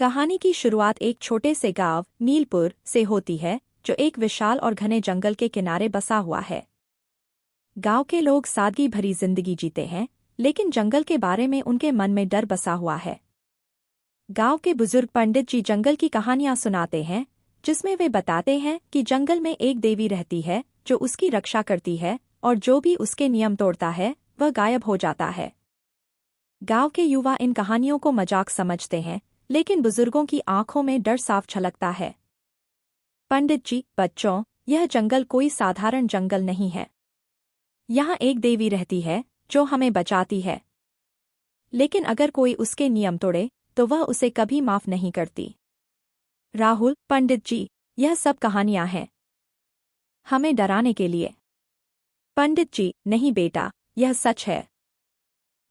कहानी की शुरुआत एक छोटे से गांव नीलपुर से होती है जो एक विशाल और घने जंगल के किनारे बसा हुआ है। गांव के लोग सादगी भरी जिंदगी जीते हैं, लेकिन जंगल के बारे में उनके मन में डर बसा हुआ है। गांव के बुजुर्ग पंडित जी जंगल की कहानियां सुनाते हैं, जिसमें वे बताते हैं कि जंगल में एक देवी रहती है जो उसकी रक्षा करती है और जो भी उसके नियम तोड़ता है वह गायब हो जाता है। गांव के युवा इन कहानियों को मजाक समझते हैं, लेकिन बुजुर्गों की आंखों में डर साफ झलकता है। पंडित जी, बच्चों, यह जंगल कोई साधारण जंगल नहीं है। यहाँ एक देवी रहती है जो हमें बचाती है, लेकिन अगर कोई उसके नियम तोड़े तो वह उसे कभी माफ नहीं करती। राहुल, पंडित जी, यह सब कहानियां हैं हमें डराने के लिए। पंडित जी, नहीं बेटा, यह सच है।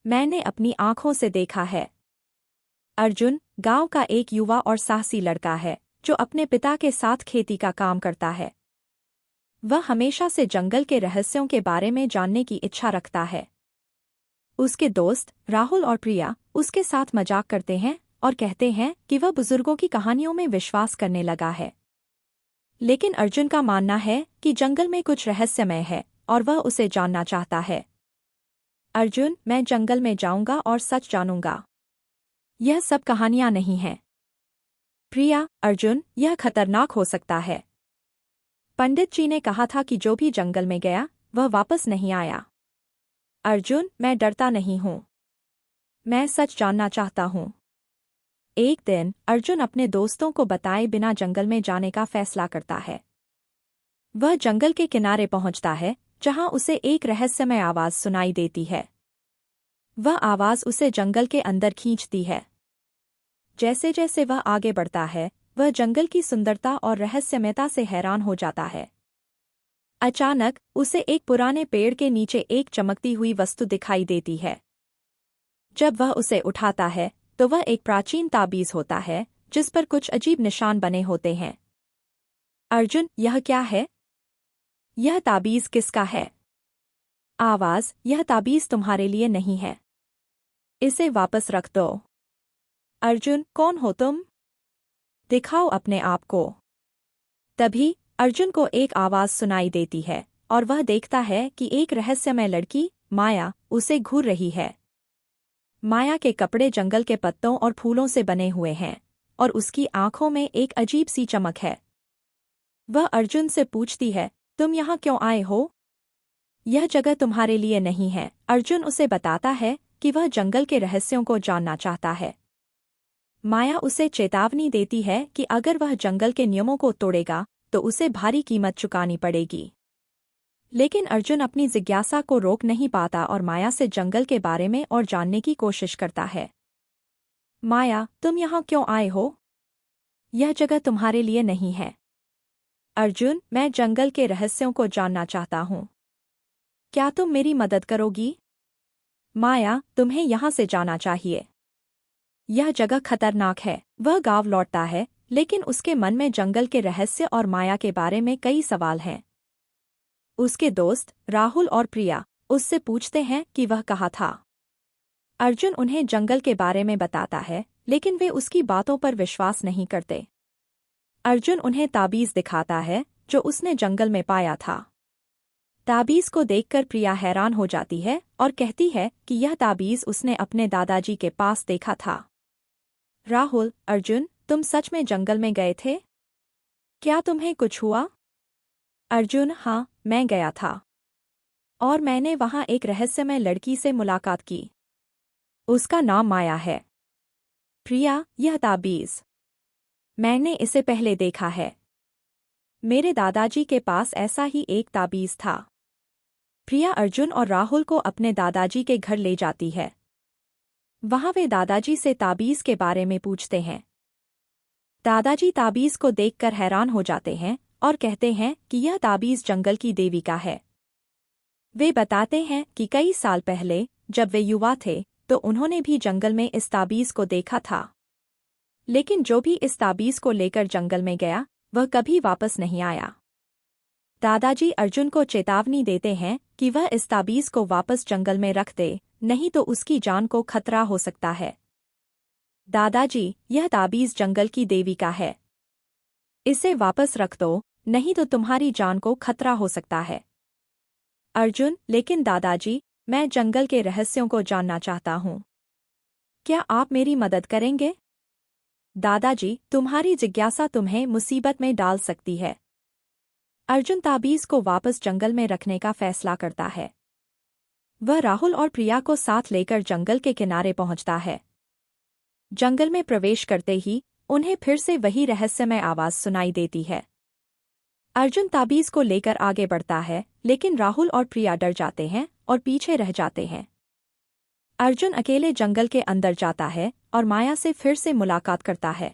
मैंने अपनी आंखों से देखा है। अर्जुन गांव का एक युवा और साहसी लड़का है जो अपने पिता के साथ खेती का काम करता है। वह हमेशा से जंगल के रहस्यों के बारे में जानने की इच्छा रखता है। उसके दोस्त राहुल और प्रिया उसके साथ मजाक करते हैं और कहते हैं कि वह बुजुर्गों की कहानियों में विश्वास करने लगा है। लेकिन अर्जुन का मानना है कि जंगल में कुछ रहस्यमय है और वह उसे जानना चाहता है। अर्जुन, मैं जंगल में जाऊंगा और सच जानूंगा। यह सब कहानियां नहीं हैं। प्रिया, अर्जुन, यह खतरनाक हो सकता है। पंडित जी ने कहा था कि जो भी जंगल में गया वह वापस नहीं आया। अर्जुन, मैं डरता नहीं हूं। मैं सच जानना चाहता हूं। एक दिन अर्जुन अपने दोस्तों को बताए बिना जंगल में जाने का फैसला करता है। वह जंगल के किनारे पहुंचता है जहां उसे एक रहस्यमय आवाज सुनाई देती है। वह आवाज उसे जंगल के अंदर खींचती है। जैसे जैसे वह आगे बढ़ता है वह जंगल की सुंदरता और रहस्यमयता से हैरान हो जाता है। अचानक उसे एक पुराने पेड़ के नीचे एक चमकती हुई वस्तु दिखाई देती है। जब वह उसे उठाता है तो वह एक प्राचीन ताबीज होता है जिस पर कुछ अजीब निशान बने होते हैं। अर्जुन, यह क्या है? यह ताबीज किसका है? आवाज, यह ताबीज तुम्हारे लिए नहीं है। इसे वापस रख दो। अर्जुन, कौन हो तुम? दिखाओ अपने आप को। तभी अर्जुन को एक आवाज सुनाई देती है और वह देखता है कि एक रहस्यमय लड़की माया उसे घूर रही है। माया के कपड़े जंगल के पत्तों और फूलों से बने हुए हैं और उसकी आंखों में एक अजीब सी चमक है। वह अर्जुन से पूछती है, तुम यहाँ क्यों आए हो? यह जगह तुम्हारे लिए नहीं है। अर्जुन उसे बताता है कि वह जंगल के रहस्यों को जानना चाहता है। माया उसे चेतावनी देती है कि अगर वह जंगल के नियमों को तोड़ेगा तो उसे भारी कीमत चुकानी पड़ेगी। लेकिन अर्जुन अपनी जिज्ञासा को रोक नहीं पाता और माया से जंगल के बारे में और जानने की कोशिश करता है। माया, तुम यहाँ क्यों आए हो? यह जगह तुम्हारे लिए नहीं है। अर्जुन, मैं जंगल के रहस्यों को जानना चाहता हूँ। क्या तुम मेरी मदद करोगी? माया, तुम्हें यहाँ से जाना चाहिए। यह जगह खतरनाक है। वह गांव लौटता है, लेकिन उसके मन में जंगल के रहस्य और माया के बारे में कई सवाल हैं। उसके दोस्त राहुल और प्रिया उससे पूछते हैं कि वह कहाँ था। अर्जुन उन्हें जंगल के बारे में बताता है, लेकिन वे उसकी बातों पर विश्वास नहीं करते। अर्जुन उन्हें ताबीज दिखाता है जो उसने जंगल में पाया था। ताबीज को देखकर प्रिया हैरान हो जाती है और कहती है कि यह ताबीज उसने अपने दादाजी के पास देखा था। राहुल, अर्जुन, तुम सच में जंगल में गए थे? क्या तुम्हें कुछ हुआ? अर्जुन, हाँ, मैं गया था और मैंने वहां एक रहस्यमय लड़की से मुलाकात की। उसका नाम माया है। प्रिया, यह ताबीज मैंने इसे पहले देखा है। मेरे दादाजी के पास ऐसा ही एक ताबीज था। प्रिया अर्जुन और राहुल को अपने दादाजी के घर ले जाती है। वहां वे दादाजी से ताबीज के बारे में पूछते हैं। दादाजी ताबीज को देखकर हैरान हो जाते हैं और कहते हैं कि यह ताबीज जंगल की देवी का है। वे बताते हैं कि कई साल पहले जब वे युवा थे तो उन्होंने भी जंगल में इस ताबीज को देखा था। लेकिन जो भी इस ताबीज को लेकर जंगल में गया वह कभी वापस नहीं आया। दादाजी अर्जुन को चेतावनी देते हैं कि वह इस ताबीज को वापस जंगल में रख दे, नहीं तो उसकी जान को खतरा हो सकता है। दादाजी, यह ताबीज जंगल की देवी का है। इसे वापस रख दो, नहीं तो तुम्हारी जान को खतरा हो सकता है। अर्जुन, लेकिन दादाजी, मैं जंगल के रहस्यों को जानना चाहता हूँ। क्या आप मेरी मदद करेंगे? दादाजी, तुम्हारी जिज्ञासा तुम्हें मुसीबत में डाल सकती है। अर्जुन ताबीज को वापस जंगल में रखने का फैसला करता है। वह राहुल और प्रिया को साथ लेकर जंगल के किनारे पहुंचता है। जंगल में प्रवेश करते ही उन्हें फिर से वही रहस्यमय आवाज सुनाई देती है। अर्जुन ताबीज को लेकर आगे बढ़ता है, लेकिन राहुल और प्रिया डर जाते हैं और पीछे रह जाते हैं। अर्जुन अकेले जंगल के अंदर जाता है और माया से फिर से मुलाकात करता है।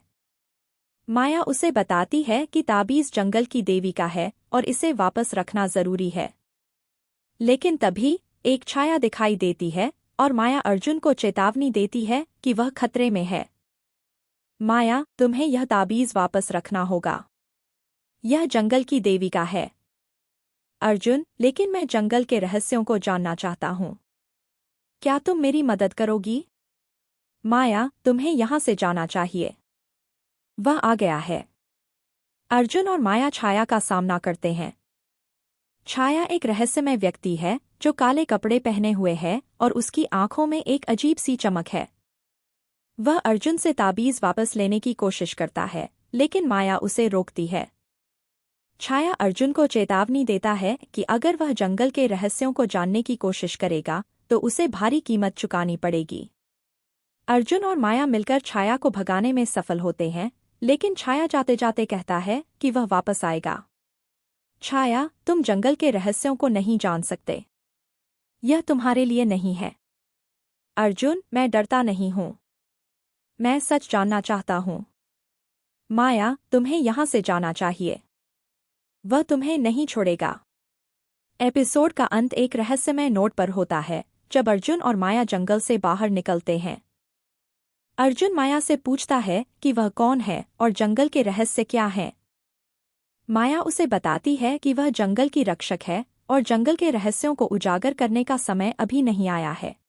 माया उसे बताती है कि ताबीज जंगल की देवी का है और इसे वापस रखना जरूरी है। लेकिन तभी एक छाया दिखाई देती है और माया अर्जुन को चेतावनी देती है कि वह खतरे में है। माया, तुम्हें यह ताबीज वापस रखना होगा। यह जंगल की देवी का है। अर्जुन, लेकिन मैं जंगल के रहस्यों को जानना चाहता हूँ। क्या तुम मेरी मदद करोगी? माया, तुम्हें यहाँ से जाना चाहिए। वह आ गया है। अर्जुन और माया छाया का सामना करते हैं। छाया एक रहस्यमय व्यक्ति है जो काले कपड़े पहने हुए है और उसकी आंखों में एक अजीब सी चमक है। वह अर्जुन से ताबीज वापस लेने की कोशिश करता है, लेकिन माया उसे रोकती है। छाया अर्जुन को चेतावनी देता है कि अगर वह जंगल के रहस्यों को जानने की कोशिश करेगा तो उसे भारी कीमत चुकानी पड़ेगी। अर्जुन और माया मिलकर छाया को भगाने में सफल होते हैं, लेकिन छाया जाते जाते कहता है कि वह वापस आएगा। छाया, तुम जंगल के रहस्यों को नहीं जान सकते। यह तुम्हारे लिए नहीं है। अर्जुन, मैं डरता नहीं हूँ। मैं सच जानना चाहता हूँ। माया, तुम्हें यहाँ से जाना चाहिए। वह तुम्हें नहीं छोड़ेगा। एपिसोड का अंत एक रहस्यमय नोट पर होता है, जब अर्जुन और माया जंगल से बाहर निकलते हैं। अर्जुन माया से पूछता है कि वह कौन है और जंगल के रहस्य क्या हैं। माया उसे बताती है कि वह जंगल की रक्षक है और जंगल के रहस्यों को उजागर करने का समय अभी नहीं आया है।